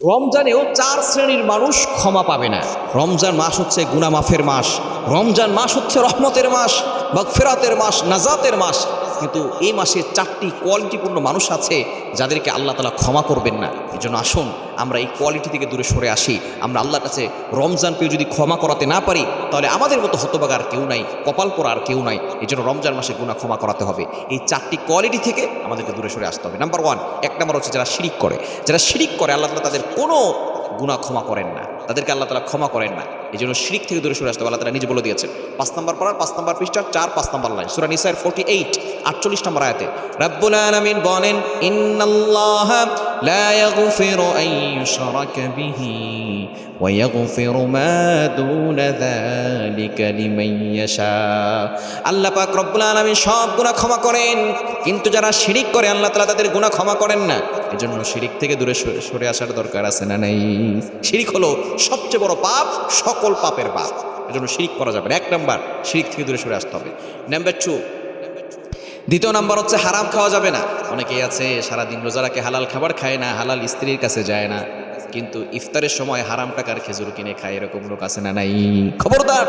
রমজানেও চার শ্রেণীর মানুষ ক্ষমা পাবে না। রমজান মাস হচ্ছে গুনাহ মাফের মাস, রমজান মাস হচ্ছে রহমতের মাস, মাগফিরাতের মাস, নাজাতের মাস। কিন্তু এই মাসে চারটি কোয়ালিটিপূর্ণ মানুষ আছে যাদেরকে আল্লাহ তাআলা ক্ষমা করবেন না। এই জন্য আসুন আমরা এই কোয়ালিটি থেকে দূরে সরে আসি। আমরা আল্লাহর কাছে রমজান পেয়ে যদি ক্ষমা করাতে না পারি, তাহলে আমাদের মতো হতভাগা আর কেউ নাই, কপাল পোড়া আর কেউ নাই। এই জন্য রমজান মাসে গুনাহ ক্ষমা করাতে হবে। এই চারটি কোয়ালিটি থেকে আমাদেরকে দূরে সরে আসতে হবে। নাম্বার ওয়ান, এক নম্বর হচ্ছে যারা শিরিক করে। যারা শিরিক করে আল্লাহ তাআলা তাদের কোনো গুনাহ ক্ষমা করেন না, তাদেরকে আল্লাহ তাআলা ক্ষমা করেন না। এই জন্য শিরিক থেকে দূরে সরে আসতে হবে। আল্লাহ তাআলা নিজে বলে দিয়েছেন 5 নম্বর পারার 5 নম্বর পৃষ্ঠা 4-5 নম্বর লাইন সূরা নিসার 48 নম্বর আয়াতে রব্বুল আলামিন বলেন, ইন্নাল্লাহা লা ইয়াগফিরু আন ইউশরাকা বিহি ওয়া ইয়াগফিরু মা দুনা যালিকা লিমান ইয়াশা। আল্লাহ পাক রব্বুল আলামিন সব গুনাহ ক্ষমা করেন, কিন্তু যারা শিরিক করে আল্লাহ তাআলা তাদের গুনাহ ক্ষমা করেন না। এজন্য শিরিক থেকে দূরে সরে আসার দরকার আছে না নাই? শিরিক হলো সবচেয়ে বড় পাপ, সকল পাপের পাপ। এজন্য শিরিক করা যাবে না। এক নাম্বার, শিরিক থেকে দূরে সরে আসতে হবে। নাম্বার 2, দ্বিতীয় নাম্বার হচ্ছে হারাম খাওয়া যাবে না। অনেকেই আছে সারাদিন রোজা রাখে, হালাল খাবার খায় না, হালাল স্ত্রীর কাছে যায় না, কিন্তু ইফতারের সময় হারাম টাকার খেজুর কিনে খায়। এরকম লোক আছে না নাই? খবরদার,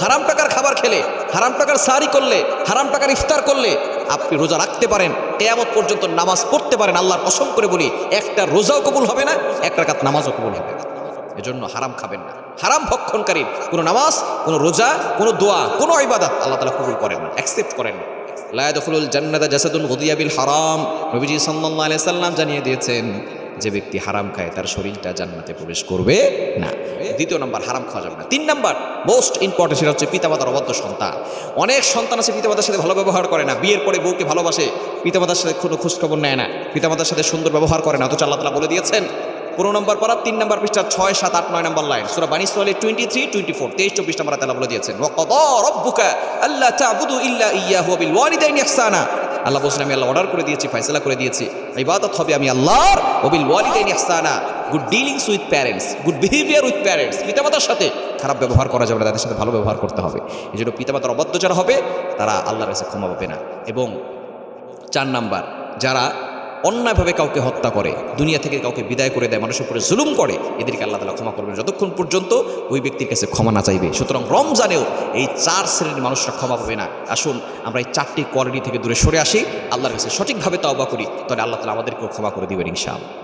হারাম টাকার খাবার খেলে, হারাম টাকার সারি করলে, হারাম টাকার ইফতার করলে আপনি রোজা রাখতে পারেন, কিয়ামত পর্যন্ত নামাজ পড়তে পারেন, আল্লাহর কসম করে বলি একটা রোজাও কবুল হবে না, এক রাকাত নামাজও কবুল হবে না। এজন্য হারাম খাবেন না। হারাম ভক্ষণকারী কোনো নামাজ, কোনো রোজা, কোনো দোয়া, কোনো ইবাদত আল্লাহ তাআলা কবুল করেন না, অ্যাকসেপ্ট করেন না। লা ইয়াদখুলুল জান্নাতা জাসাদুন গুদিয়া বিল হারাম। নবীজি সাল্লাল্লাহু আলাইহি সাল্লাম জানিয়ে দিয়েছেন, যে ব্যক্তি হারাম খায় তার শরীরটা জান্নাতে প্রবেশ করবে না। দ্বিতীয় নাম্বার, হারাম খাওয়া যাবে না। 3 নাম্বার মোস্ট ইম্পর্টেন্ট, সেটা হচ্ছে পিতামাতার অবাধ্য সন্তান। অনেক সন্তান আছে পিতামাতার সাথে ভালো ব্যবহার করে না, বিয়ের পরে বউকে ভালোবাসে, পিতামাতার সাথে কোনো খোঁজখবর নেয় না, পিতামাতার সাথে সুন্দর ব্যবহার করে না, অথচ আল্লাহ তাআলা বলে দিয়েছেন 15 নম্বর পারা 3 নম্বর পৃষ্ঠা 6, 7, 8, 9 নম্বর লাইন সূরা বানী ইসরাঈল 23, 24, 23, 24 নম্বর আয়াতে আল্লাহ বলে দিয়েছেন, ওয়া ক্বাদা রাব্বুকা আল্লা তা'বুদু ইল্লা ইয়্যাহু ওয়া বিল ওয়ালিদাইনি ইহসানা। আল্লাহ বলেছেন আমি আল্লাহ অর্ডার করে দিয়েছি, ফয়সালা করে দিয়েছি, ইবাদত হবে আমি আল্লাহর, ওয়া বিল ওয়ালিদাইনি ইহসানা, good dealings with parents, good behaviour with parents. পিতামাতার সাথে খারাপ ব্যবহার করা যাবে না, তাদের সাথে ভালো ব্যবহার করতে হবে। এজন্য পিতামাতার অবাধ্য যারা হবে তারা আল্লাহর কাছে ক্ষমা পাবে না। এবং 4 নাম্বার, যারা অন্যায়ভাবে কাউকে হত্যা করে, দুনিয়া থেকে কাউকে বিদায় করে দেয়, মানুষের উপরে জুলুম করে, এদেরকে আল্লাহ তাআলা ক্ষমা করবেন যতক্ষণ পর্যন্ত ওই ব্যক্তির কাছে ক্ষমা না চাইবে। সুতরাং রমজানেও এই 4 শ্রেণীর মানুষরা ক্ষমা পাবে না। আসুন আমরা এই 4টি কোয়ালিটি থেকে দূরে সরে আসি, আল্লাহর কাছে সঠিকভাবে তাওবা করি, তাহলে আল্লাহ তাআলা আমাদেরকেও ক্ষমা করে দিবেন ইনশাআল্লাহ।